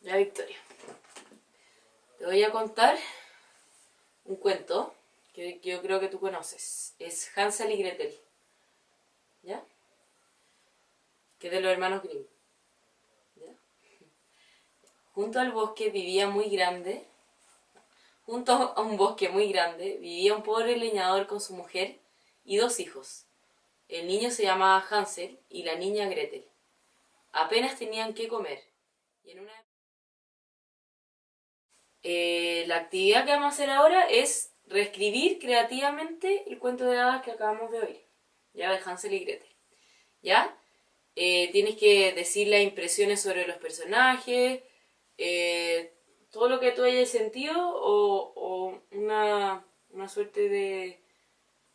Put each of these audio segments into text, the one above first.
Ya, Victoria, te voy a contar un cuento que yo creo que tú conoces. Es Hansel y Gretel, ¿ya? Que es de los hermanos Grimm, ¿ya? Junto al bosque vivía muy grande, junto a un bosque muy grande, vivía un pobre leñador con su mujer y 2 hijos. El niño se llamaba Hansel y la niña Gretel. Apenas tenían que comer. Y en una... la actividad que vamos a hacer ahora es reescribir creativamente el cuento de hadas que acabamos de oír, ya, de Hansel y Gretel. ¿Ya? Tienes que decir las impresiones sobre los personajes, todo lo que tú hayas sentido o una suerte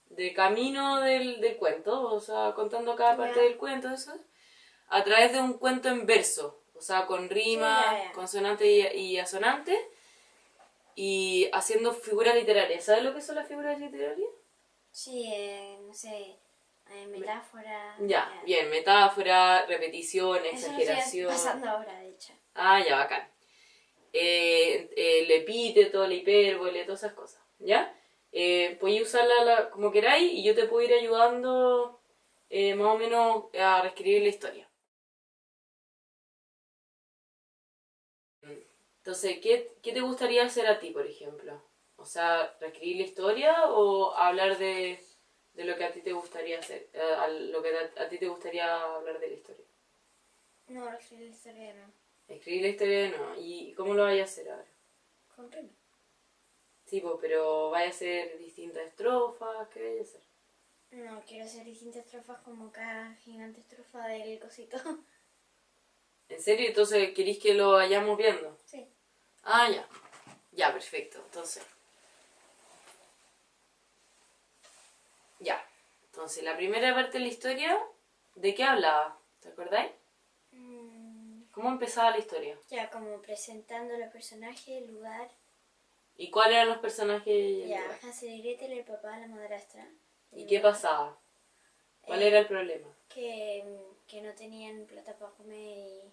de camino del cuento, o sea, contando cada parte del cuento, eso, a través de un cuento en verso, o sea, con rima, Sí, ya. consonante y asonante, y haciendo figuras literarias. ¿Sabes lo que son las figuras literarias? Sí, no sé, metáfora. Ya, bien, metáfora, repetición, Eso lo estoy exageración. pasando ahora, de hecho. Ah, ya, bacán. El epíteto, la hipérbole, todas esas cosas, ¿ya? Podéis usarla como queráis y yo te puedo ir ayudando más o menos a reescribir la historia. Entonces, ¿qué te gustaría hacer a ti, por ejemplo? O sea, ¿reescribir la historia o hablar de lo que a ti te gustaría hacer? A lo que a ti te gustaría hablar de la historia. No, la historia no. Escribir la historia no. ¿Y cómo lo vayas a hacer ahora? Con rima. Sí, pues, pero vaya a hacer distintas estrofas, ¿qué vaya a hacer? No, quiero hacer distintas estrofas como cada gigante estrofa del cosito. ¿En serio? Entonces, ¿queréis que lo vayamos viendo? Sí. Ah, ya. Ya, perfecto. Entonces. Ya. Entonces, la primera parte de la historia, ¿de qué hablaba? ¿Te acordáis? ¿Cómo empezaba la historia? Ya, como presentando los personajes, el lugar. ¿Y cuáles eran los personajes y el Ya, lugar? Hansel y Gretel, el papá, la madrastra. ¿Y qué pasaba? ¿Cuál era el problema? Que no tenían plata para comer y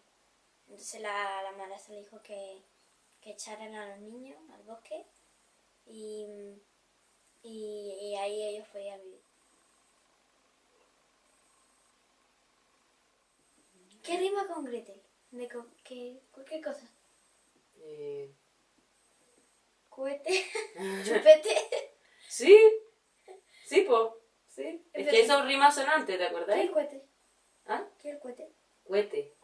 entonces la madrastra le dijo que echaran a los niños al bosque y, y ahí ellos podían vivir. ¿Qué rima con Gretel? Cualquier cosa. Eh... Cohete, chupete. Sí, sí, po. Sí. Es que eso rima sonante, ¿te ¿Qué es acordáis? el cohete? ¿Ah? ¿Qué es el cohete? Cohete.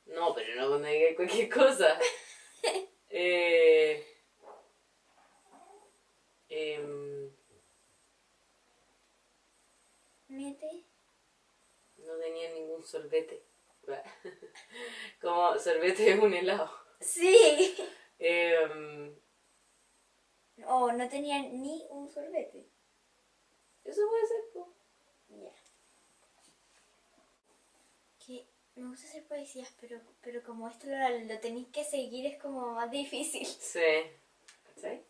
No, pero no me digas cualquier cosa. eh... em, Mete. No tenía ningún sorbete. Como sorbete es un helado. Sí. Em, Oh, no tenía ni un sorbete. Eso puede ser, po. Ya. Que me gusta hacer poesías, pero como esto lo tenéis que seguir es como más difícil. Sí. ¿Cachai?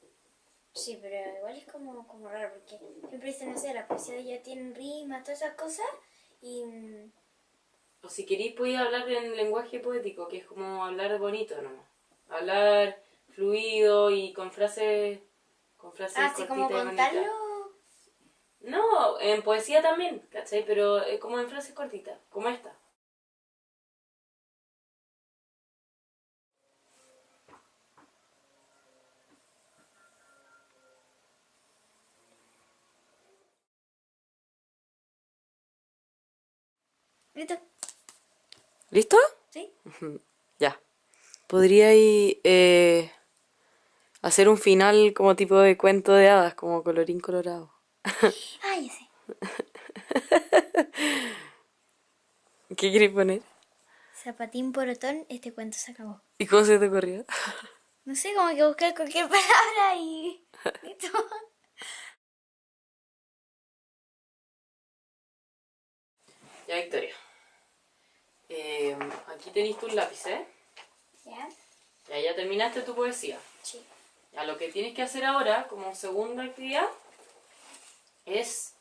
Sí, pero igual es como raro porque siempre dicen, no sé, la poesía ya tiene rimas, todas esas cosas y... O si queréis podéis hablar en lenguaje poético, que es como hablar bonito nomás. Hablar fluido y con frases así como cortitas y bonitas. contarlo. No, en poesía también, ¿cachai? Pero como en frases cortitas, como esta. ¿Listo? ¿Listo? ¿Sí? Ya. Podríais hacer un final como tipo de cuento de hadas, como colorín colorado. Ah, ya sé. ¿Qué queréis poner? Zapatín porotón, este cuento se acabó. ¿Y cómo se te ocurrió? No sé, como que buscar cualquier palabra y... ¿Listo? Ya, Victoria. Aquí tenéis tus lápices. ¿Ya? Ya terminaste tu poesía. Sí. Ya, lo que tienes que hacer ahora, como segunda actividad, es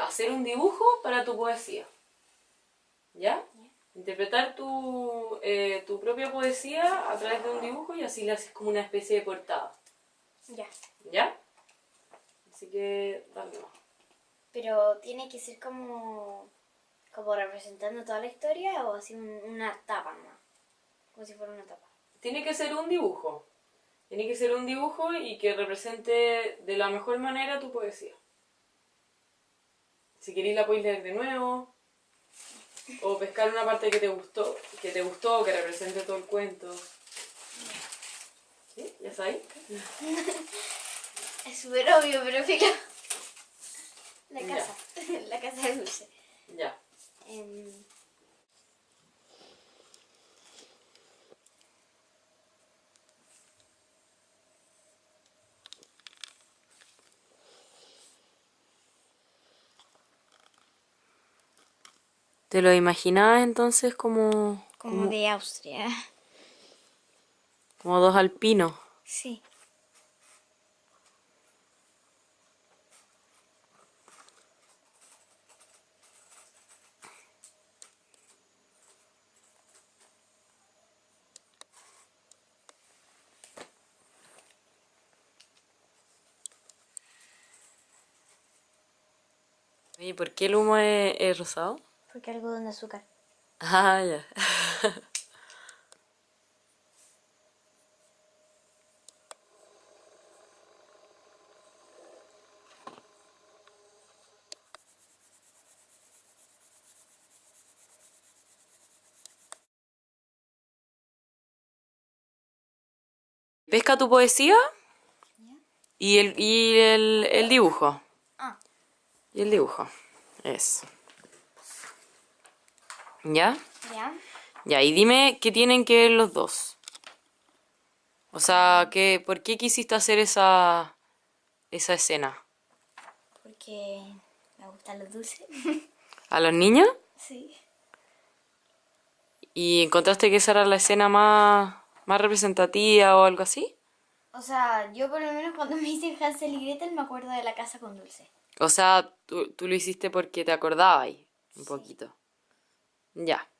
hacer un dibujo para tu poesía. ¿Ya? Interpretar tu propia poesía a través de un dibujo y así le haces como una especie de portada. Ya. ¿Ya? Así que dale más. Pero tiene que ser como representando toda la historia o así una tapa nomás. Como si fuera una tapa. Tiene que ser un dibujo. Tiene que ser un dibujo y que represente de la mejor manera tu poesía. Si queréis la podéis leer de nuevo. O pescar una parte que que represente todo el cuento. ¿Sí? ¿Ya sabéis? Es súper obvio, pero fíjate. La Ya. casa. La casa de Dulce. Ya. ¿Te lo imaginabas entonces Como de Austria. como dos alpinos? Sí. Oye, ¿por qué el humo es rosado? Porque algodón de azúcar. Ah, ya. Pesca tu poesía ¿Ya? y el dibujo. Ah, Y el dibujo. Eso. ¿Ya? ya. Ya, y dime qué tienen que ver los dos. O sea, ¿por qué quisiste hacer esa escena? Porque me gustan los dulces. ¿A los niños? Sí. ¿Y encontraste que esa era la escena más representativa o algo así? O sea, yo por lo menos cuando me hice Hansel y Gretel me acuerdo de la casa con dulce. O sea, tú lo hiciste porque te acordabas ahí, un Sí. poquito. Ya.